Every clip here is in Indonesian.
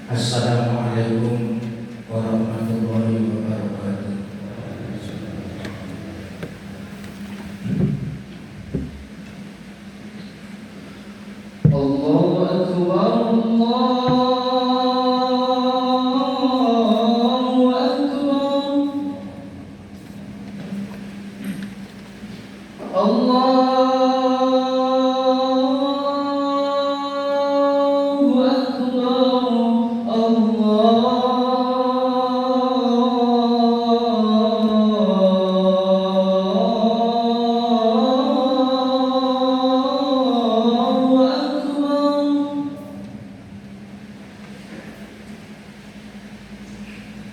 Assalamualaikum warahmatullahi wabarakatuh. Allahu Akbar, Allahu Akbar, Allahu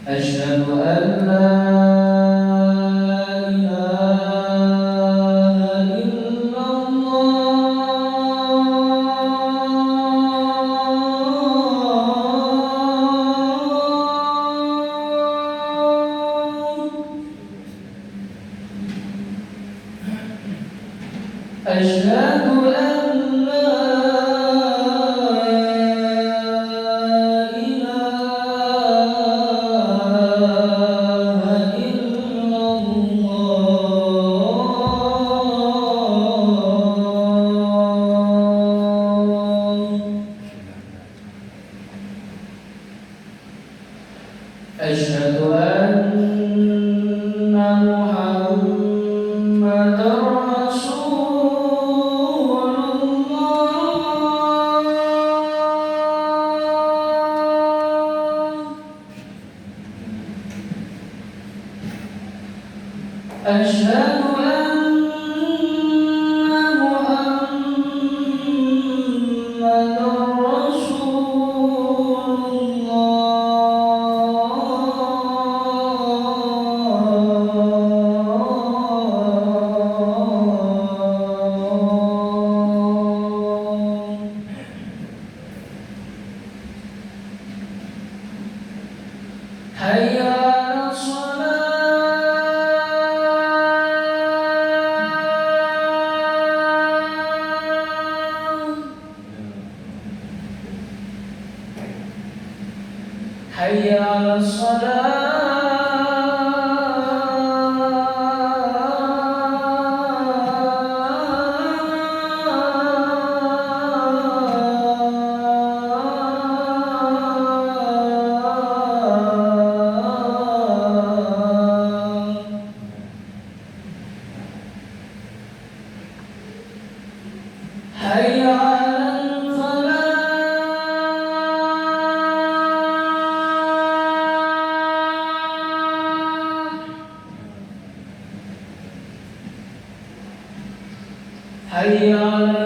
أشهد أن لا إله إلا الله أشهد أن لا أشهد أن محمدًا رسول الله أشهد أن محمدًا رسول حي على الصلاة حي على حي على الفلاح حي على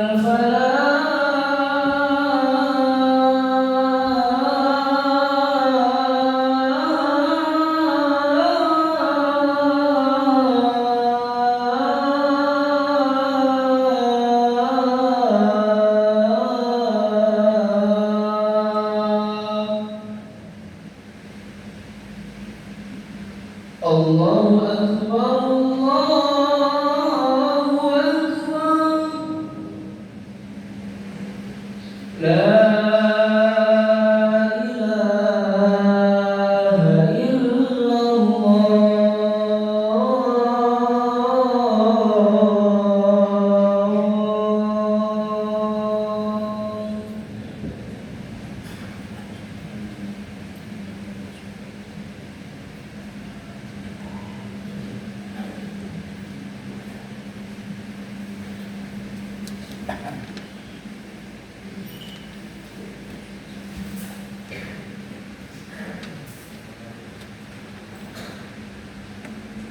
الله أكبر الله أكبر لا إله إلا الله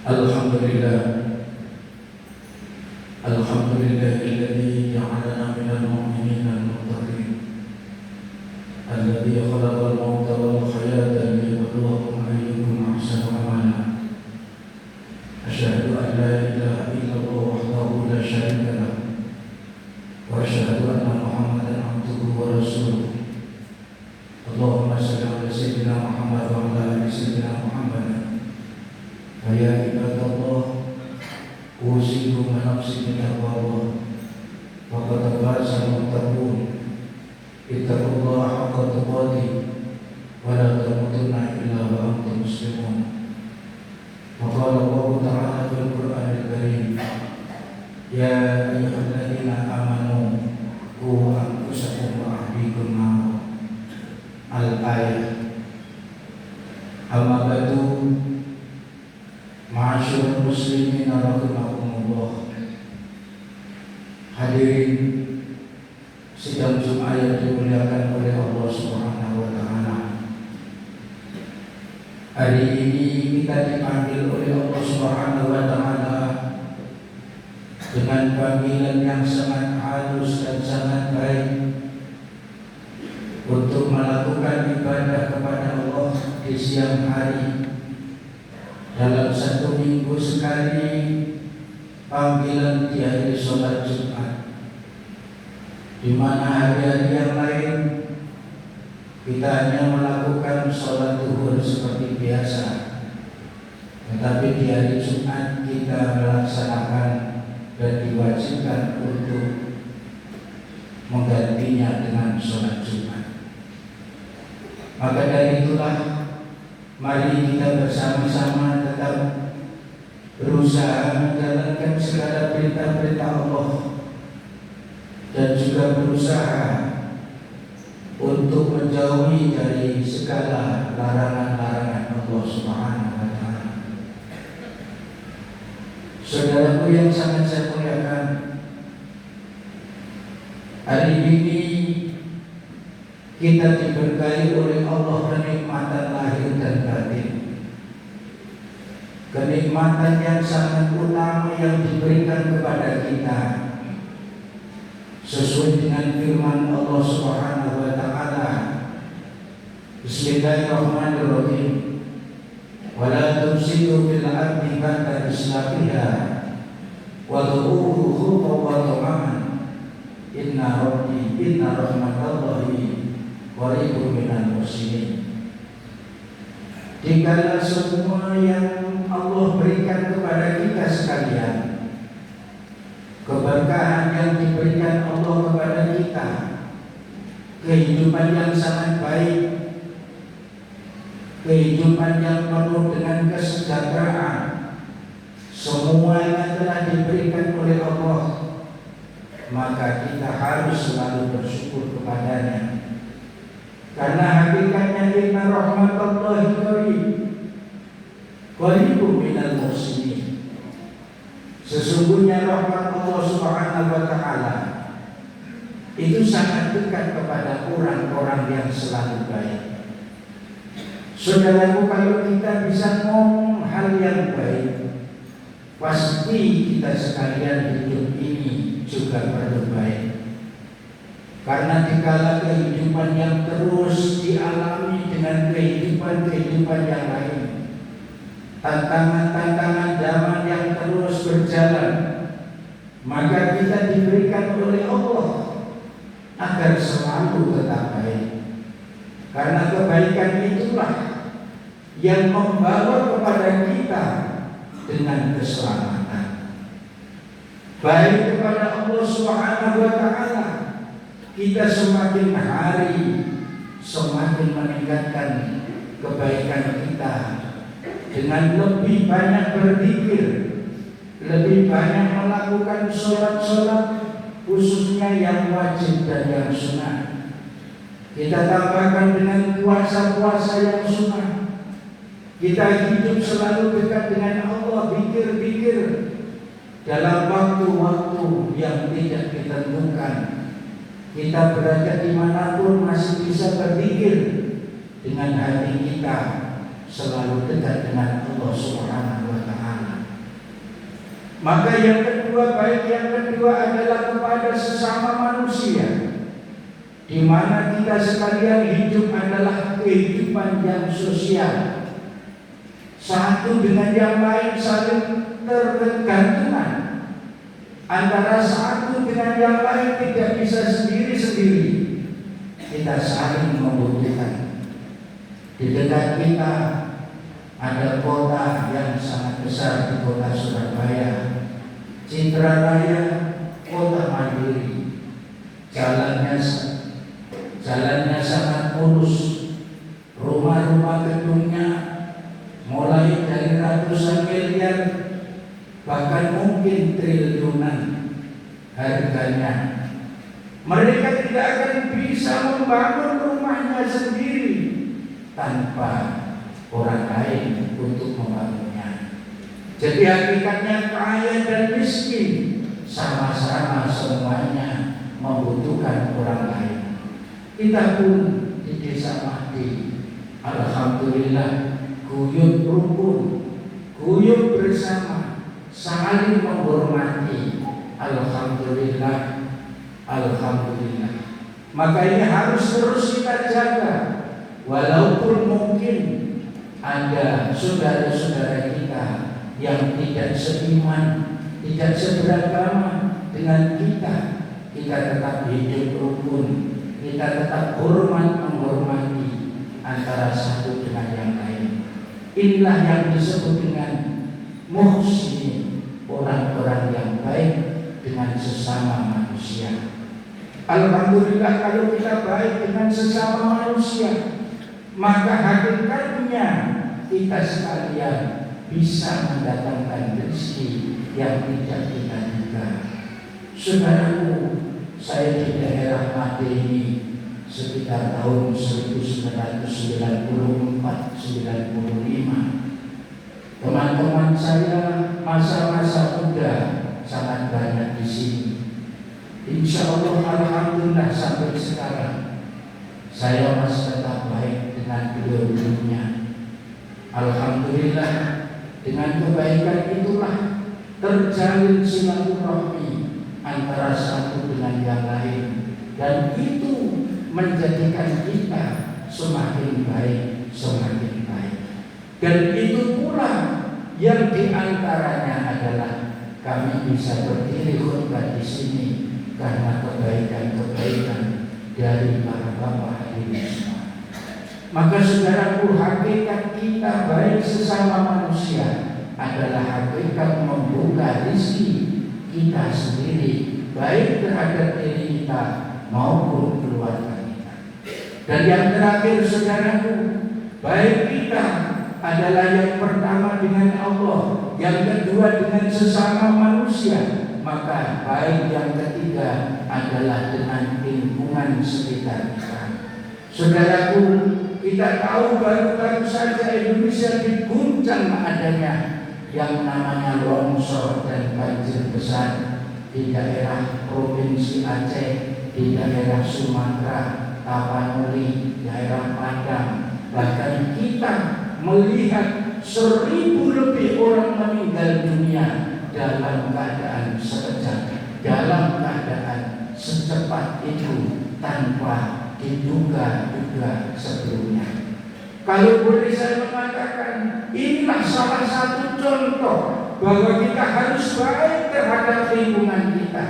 Alhamdulillah Alhamdulillahilladzi ja'alana minal mu'minina al-muttaqin alladzi khalaqal mauta wal hayata liyabluwakum ayyukum ahsanu amala. Asyhadu an la ilaha illallah wahdahu la syarika lahu wa asyhadu anna Muhammadan abduhu wa rasuluh. Allahumma shalli ala sayyidina Muhammad wa ala ali sayyidina Muhammad. Ya ibadallah, usikum wa nafsi bitaqwallah wa qad faza al-muttaqun. Ittaqullaha haqqa tuqatih ولا تموتن إلا وأنتم مسلمون. وقال الله تعالى في القرآن الكريم: يا أيها الذين آمنوا قوا أنفسكم وأهليكم نارا. Al-Ayat. Amma ba'du, ma'asyiral muslimin rahimakumullah. Hadirin sidang Jumat yang dimuliakan oleh Allah Subhanahu wa taala. Hari ini kita dipanggil oleh Allah Subhanahu wa taala dengan panggilan yang sangat halus dan sangat baik untuk melakukan ibadah kepada Allah di siang hari. Dalam satu minggu sekali panggilan di hari sholat Jumat, di mana hari-hari yang lain kita hanya melakukan sholat zuhur seperti biasa, tetapi di hari Jumat kita melaksanakan dan diwajibkan untuk menggantinya dengan sholat Jumat. Maka dari itulah mari kita bersama-sama tetap berusaha menjalankan segala perintah-perintah Allah dan juga berusaha untuk menjauhi dari segala larangan-larangan Allah Subhanahu wa taala. Saudaraku yang sangat saya muliakan, hari ini kita diberkahi oleh Allah kenikmatan lahir dan batin, kenikmatan yang sangat utama yang diberikan kepada kita sesuai dengan firman Allah Subhanahu wa taala. Bismillahirrahmanirrahim. Wala tufsidu fil ardi ba'da islahiha wad'uuhu khawfan wa tama'an inna rahmatallahi qaribun minal muhsinin. Dikala semua yang Allah berikan kepada kita sekalian, keberkahan yang diberikan Allah kepada kita, kehidupan yang sangat baik, kehidupan yang penuh dengan kesejahteraan, semuanya telah diberikan oleh Allah, maka kita harus selalu bersyukur kepadanya. Karena hakikatnya inna rahmatallahi qaribun minal muhsinin. Sesungguhnya rahmat Allah Subhanahu wa taala itu sangat dekat kepada orang-orang yang selalu baik. Saudaraku, kalau kita bisa ngomong hal yang baik, pasti kita sekalian hidup ini juga perlu baik. Karena dikala kehidupan yang terus dialami dengan kehidupan yang lain, tantangan-tantangan zaman yang terus berjalan, maka kita diberikan oleh Allah agar selalu tetap baik. Karena kebaikan itulah yang membawa kepada kita dengan keselamatan, baik kepada Allah Subhanahu wa taala. Kita semakin hari semakin meningkatkan kebaikan kita dengan lebih banyak berzikir, lebih banyak melakukan sholat-sholat, khususnya yang wajib dan yang sunnah. Kita tambahkan dengan puasa-puasa yang sunnah. Kita hidup selalu dekat dengan Allah, zikir-zikir dalam waktu-waktu yang tidak ditentukan. Kita berada dimanapun masih bisa berzikir dengan hati kita selalu dekat dengan Allah Subhanahu wa taala. Maka yang kedua, baik yang kedua adalah kepada sesama manusia, di mana kita sekalian hidup adalah kehidupan yang sosial. Satu dengan yang lain saling tergantungan. Antara satu dengan yang lain tidak bisa sendiri-sendiri. Kita saling membutuhkan. Di dekat kita ada kota yang sangat besar, di kota Surabaya, Citra Raya, kota mandiri. Jalannya sangat mulus, rumah mungkin triliunan harganya. Mereka tidak akan bisa membangun rumahnya sendiri tanpa orang lain untuk membangunnya. Jadi hakikatnya kaya dan miskin sama-sama semuanya membutuhkan orang lain. Kita pun di desa Mahdi, alhamdulillah, guyub rukun, guyub bersama, saling menghormati. Alhamdulillah, alhamdulillah. Maka ini harus terus kita jaga. Walaupun mungkin ada saudara-saudara kita yang tidak seiman, tidak seberagama dengan kita tetap hidup rukun, kita tetap menghormati antara satu dengan yang lain. Inilah yang disebut dengan muhsinin, orang-orang yang baik dengan sesama manusia. Alhamdulillah, kalau kita baik dengan sesama manusia, maka hakikatnya kita sekalian bisa mendatangkan rezeki yang tidak kita duga. Saudaraku, saya di daerah Made ini sekitar tahun 1994-95. Teman-teman saya masa-masa muda sangat banyak di sini. Insya Allah, alhamdulillah, sampai sekarang saya masih tetap baik dengan beliau-beliaunya. Alhamdulillah, dengan kebaikan itulah terjalin silaturahmi antara satu dengan yang lain, dan itu menjadikan kita semakin baik, semakin baik. Dan itu pula yang diantaranya adalah kami bisa berdiri khutbah di sini karena kebaikan-kebaikan dari para bapak hadirin semua. Maka saudaraku, hakikat kita baik sesama manusia adalah hakikat membuka rezeki kita sendiri, baik terhadap diri kita maupun keluarga kita. Dan yang terakhir saudaraku, baik kita adalah yang pertama dengan Allah, yang kedua dengan sesama manusia, maka baik yang ketiga adalah dengan lingkungan sekitar kita. Saudaraku, kita tahu baru-baru saja Indonesia diguncang adanya yang namanya longsor dan banjir besar di daerah Provinsi Aceh, di daerah Sumatera, Tapanuli, daerah Padang. Bahkan kita melihat 1.000 lebih orang meninggal dunia dalam keadaan sekejap, dalam keadaan secepat itu tanpa diduga-duga sebelumnya. Kalau boleh saya mengatakan, inilah salah satu contoh bahwa kita harus baik terhadap lingkungan kita.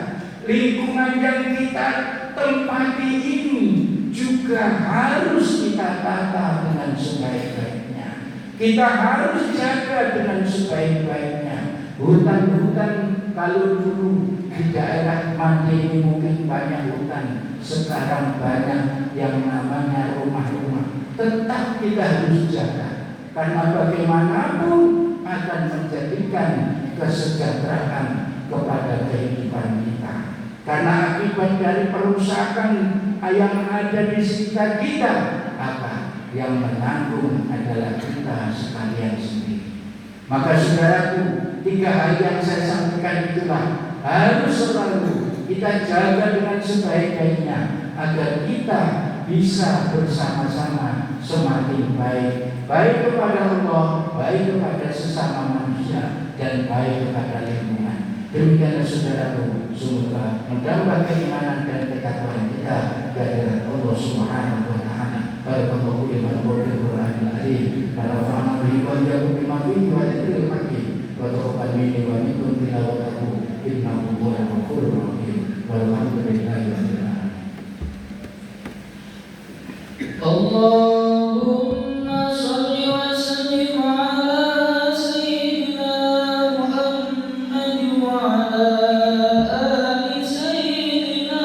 Lingkungan yang kita tempati ini juga harus kita tata dengan sebaik-baiknya. Kita harus jaga dengan sebaik-baiknya. Hutan-hutan, kalau dulu di daerah Made ini mungkin banyak hutan, sekarang banyak yang namanya rumah-rumah. Tetap kita harus jaga, karena bagaimanapun akan menjadikan kesejahteraan kepada kehidupan kita. Karena akibat dari perusakan yang ada di sekitar kita, apa yang menanggung adalah kita sekalian sendiri. Maka saudaraku, 3 hal yang saya sampaikan itulah harus selalu kita jaga dengan sebaik-baiknya agar kita bisa bersama-sama semakin baik, baik kepada Allah, baik kepada sesama manusia, dan baik kepada lingkungan. Demikianlah saudaraku, semoga menambah keimanan dan ketakwaan kita kehadirat Allah Subhanahu wa taala. Barakallahu li wa lakum fil Qur'anil azim. Barakallahi fiikum wa iyyakum bima fihi wa dzikril hakim. Wa taqabbal minni wa minkum tilawatahu innahu huwal ghafurur rahim. Walhamdulillahi rabbil alamin. Allahumma shalli wa sallim ala sayyidina Muhammad wa ala ali sayyidina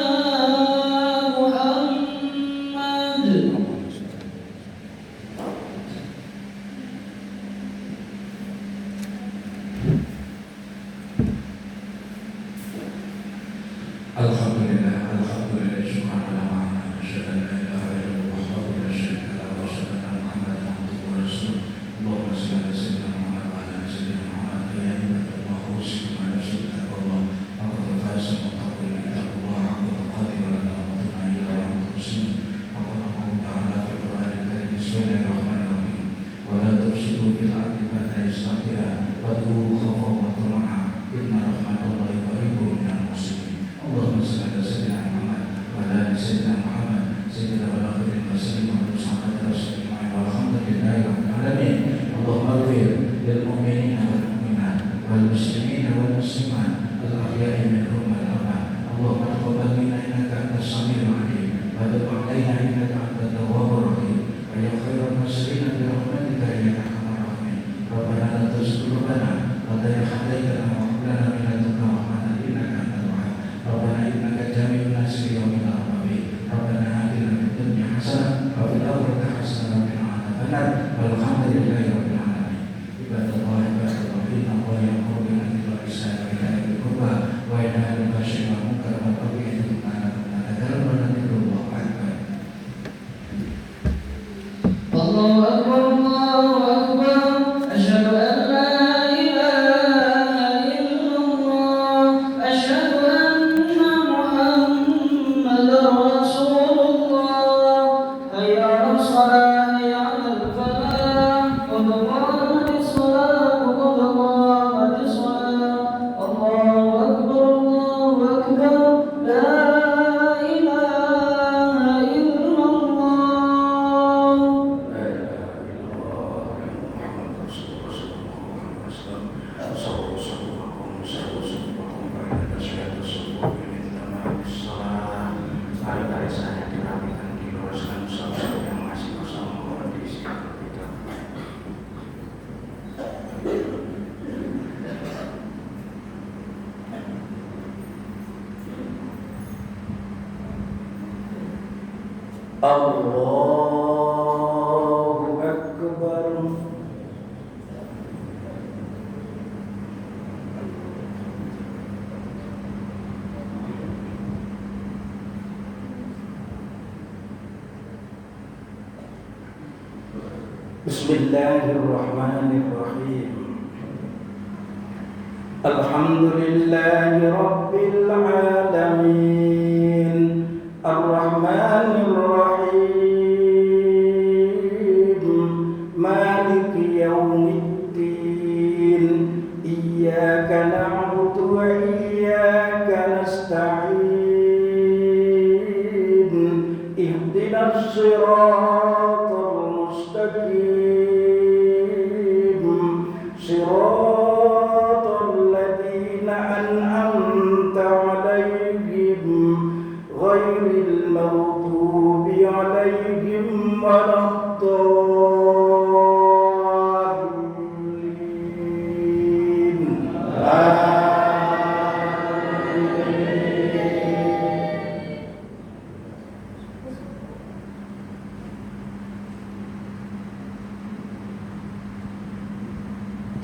Muhammad. Allahu Akbar. Bismillahirrahmanirrahim. Alhamdulillahi Rabbil Alamin, Ar-Rahmanir Rahim, Maliki Yawmiddin, Iyyaka na'budu wa iyyaka nasta'in, Ihdinas siratal mustaqim, siratal ladzina an'amta 'alaihim ghairil maghdubi 'alaihim waladdallin.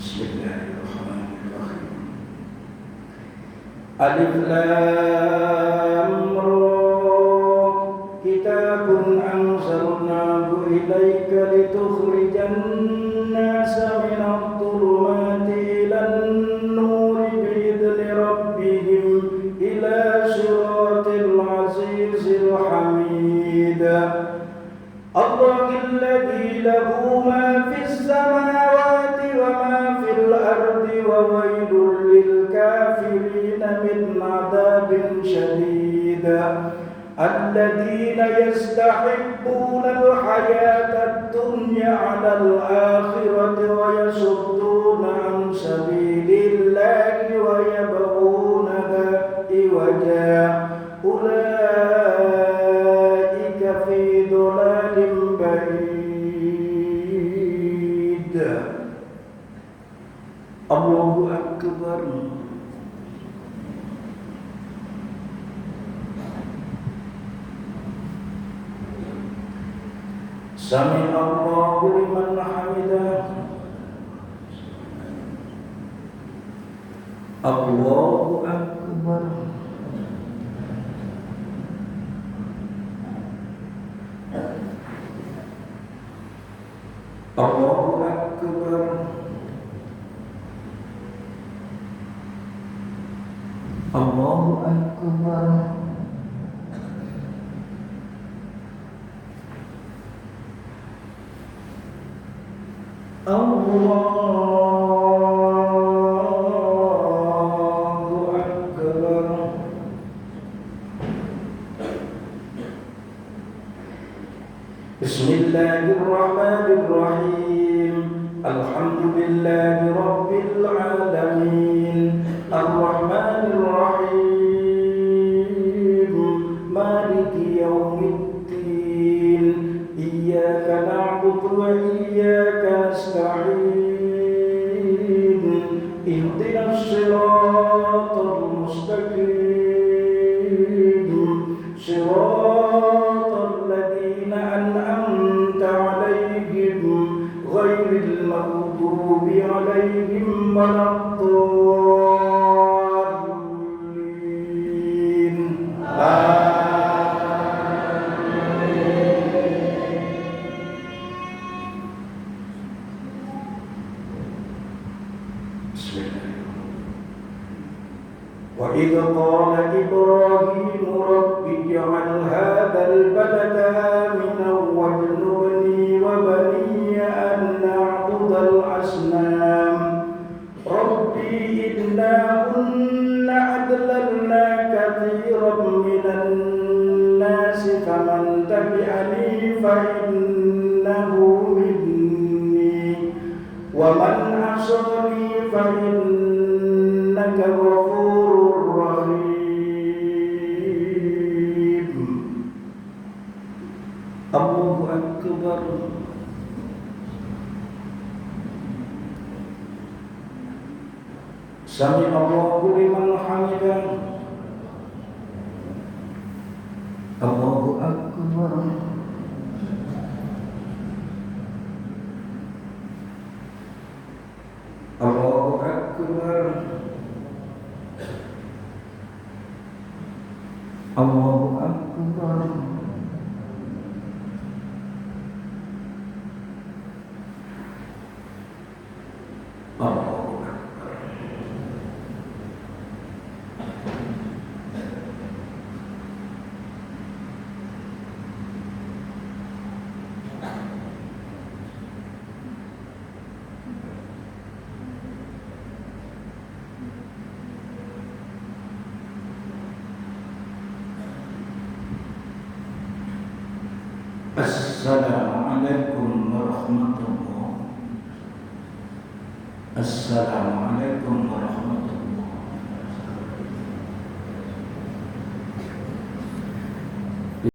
Bismillahirrahmanirrahim. Alif Lam Ra, Kitabun anzalnahu ilaika litukhrijan nasa minadh dhulumati ilan nuri bi'idzni rabbihim ila siratil azizil hamid. Allahilladzi lahu ma fis samawati wa ma fil ardi wa wailul lil kafirin min 'adzabin shadid. Alladzina yastahibbuna al-hayata ad-dunya 'ala al-akhirati wa yasudduna 'an sabilillahi wa yabghunaha iwaja. Ulaika fi dhalalin ba'id. Allahu Akbar. Sami Allahu liman hamidah. Allahu Akbar. Allahu Akbar. Allahu Akbar. Allahu Akbar. Bismillahirrahmanirrahim. Alhamdulillahi Rabbil Alamin. Ar-Rahmanir Rahim. Maliki yaumiddin. Iyyaka na'budu wa iyyaka nasta'in. Ihdinas siratal mustaqim. Siratal ladzina an'amta 'alaihim ghairil maghdubi 'alaihim waladdallin. Wa idh qala Ibrahim rabbi ij'al hadzal balada aminan wajnubni wa baniya an na'budal asnam. Rabbi innahunna adlalna katsiran minan nasi faman tabi'ani fa innahu minni wa man 'asani fa innaka ghafurur rahim. Allahu Akbar. Sami Allahu liman hamidah. Allahu Akbar. Allahu Akbar. Allahu Akbar. Allahu Akbar. Assalamualaikum warahmatullahi wabarakatuh. Assalamualaikum